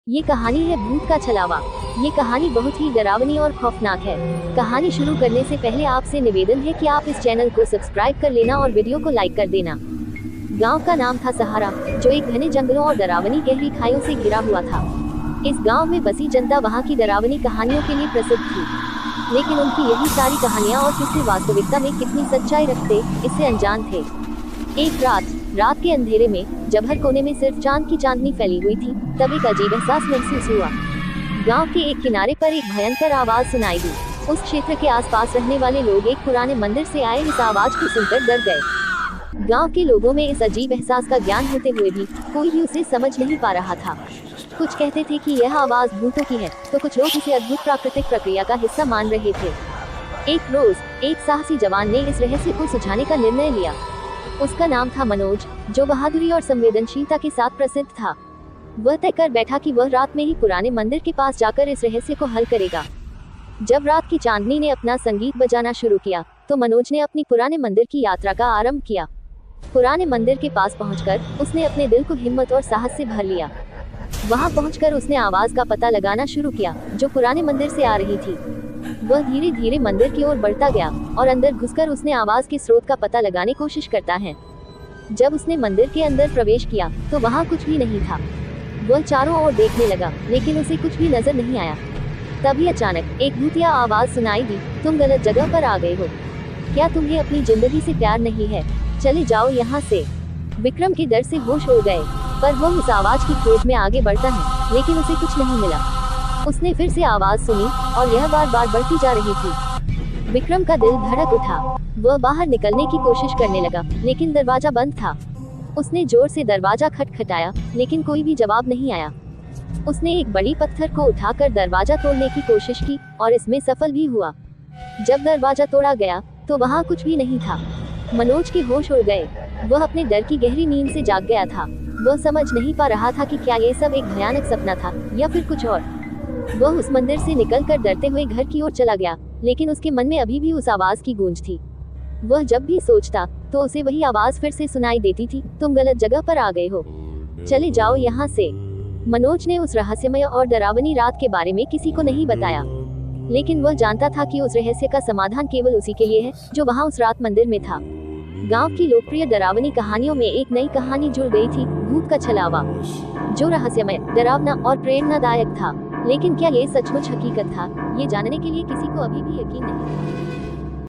ये कहानी है भूत का छलावा। ये कहानी बहुत ही डरावनी और खौफनाक है। कहानी शुरू करने से पहले आपसे निवेदन है कि आप इस चैनल को सब्सक्राइब कर लेना और वीडियो को लाइक कर देना। गांव का नाम था सहारा, जो एक घने जंगलों और डरावनी गहरी खाइयों से घिरा हुआ था। इस गांव में बसी जनता वहां की डरावनी कहानियों के लिए प्रसिद्ध थी, लेकिन उनकी यही सारी कहानियां और किस्से वास्तविकता में कितनी सच्चाई रखते, इससे अनजान थे। एक रात के अंधेरे में, जब हर कोने में सिर्फ चांद की चांदनी फैली हुई थी, तब एक अजीब एहसास महसूस हुआ। गांव के एक किनारे पर एक भयंकर आवाज सुनाई दी। उस क्षेत्र के आसपास रहने वाले लोग एक पुराने मंदिर से आए इस आवाज को सुनकर डर गए। गांव के लोगों में इस अजीब एहसास का ज्ञान होते हुए भी कोई भी उसे समझ नहीं पा रहा था। कुछ कहते थे कि यह आवाज भूतों की है, तो कुछ लोग इसे अद्भुत प्राकृतिक प्रक्रिया का हिस्सा मान रहे थे। एक रोज एक साहसी जवान ने इस रहस्य को सुलझाने का निर्णय लिया। उसका नाम था मनोज, जो बहादुरी और संवेदनशीलता के साथ प्रसिद्ध था। वह तय कर बैठा कि वह रात में ही पुराने मंदिर के पास जाकर इस रहस्य को हल करेगा। जब रात की चांदनी ने अपना संगीत बजाना शुरू किया, तो मनोज ने अपनी पुराने मंदिर की यात्रा का आरंभ किया। पुराने मंदिर के पास पहुंचकर उसने अपने दिल को हिम्मत और साहस से भर लिया। वहां पहुंचकर उसने आवाज का पता लगाना शुरू किया, जो पुराने मंदिर से आ रही थी। वह धीरे धीरे मंदिर की ओर बढ़ता गया और अंदर घुसकर उसने आवाज के स्रोत का पता लगाने की कोशिश करता है। जब उसने मंदिर के अंदर प्रवेश किया, तो वहां कुछ भी नहीं था। वह चारों ओर देखने लगा, लेकिन उसे कुछ भी नजर नहीं आया। तभी अचानक एक भूतिया आवाज सुनाई दी, तुम गलत जगह पर आ गए हो। क्या तुम्हें अपनी जिंदगी से प्यार नहीं है? चले जाओ यहाँ से। विक्रम के डर से होश उड़ गए, पर वो उस आवाज की खोज में आगे बढ़ता है, लेकिन उसे कुछ नहीं मिला। उसने फिर से आवाज सुनी और यह बार बार बढ़ती जा रही थी। विक्रम का दिल धड़क उठा। वह बाहर निकलने की कोशिश करने लगा, लेकिन दरवाजा बंद था। उसने जोर से दरवाजा खटखटाया, लेकिन कोई भी जवाब नहीं आया। उसने एक बड़ी पत्थर को उठाकर दरवाजा तोड़ने की कोशिश की और इसमें सफल भी हुआ। जब दरवाजा तोड़ा गया, तो वहाँ कुछ भी नहीं था। मनोज के होश उड़ गए। वह अपने डर की गहरी नींद से जाग गया था। वह समझ नहीं पा रहा था कि क्या ये सब एक भयानक सपना था या फिर कुछ और। वह उस मंदिर से निकलकर डरते हुए घर की ओर चला गया, लेकिन उसके मन में अभी भी उस आवाज की गूंज थी। वह जब भी सोचता, तो उसे वही आवाज फिर से सुनाई देती थी, तुम गलत जगह पर आ गए हो। चले जाओ यहाँ से। मनोज ने उस रहस्यमय और डरावनी रात के बारे में किसी को नहीं बताया, लेकिन वह जानता था कि उस रहस्य का समाधान केवल उसी के लिए है, जो वहाँ उस रात मंदिर में था। गांव की लोकप्रिय डरावनी कहानियों में एक नई कहानी जुड़ गई थी, भूत का छलावा, जो रहस्यमय, डरावना और प्रेरणादायक था। लेकिन क्या ये सचमुच हकीकत था? ये जानने के लिए किसी को अभी भी यकीन नहीं।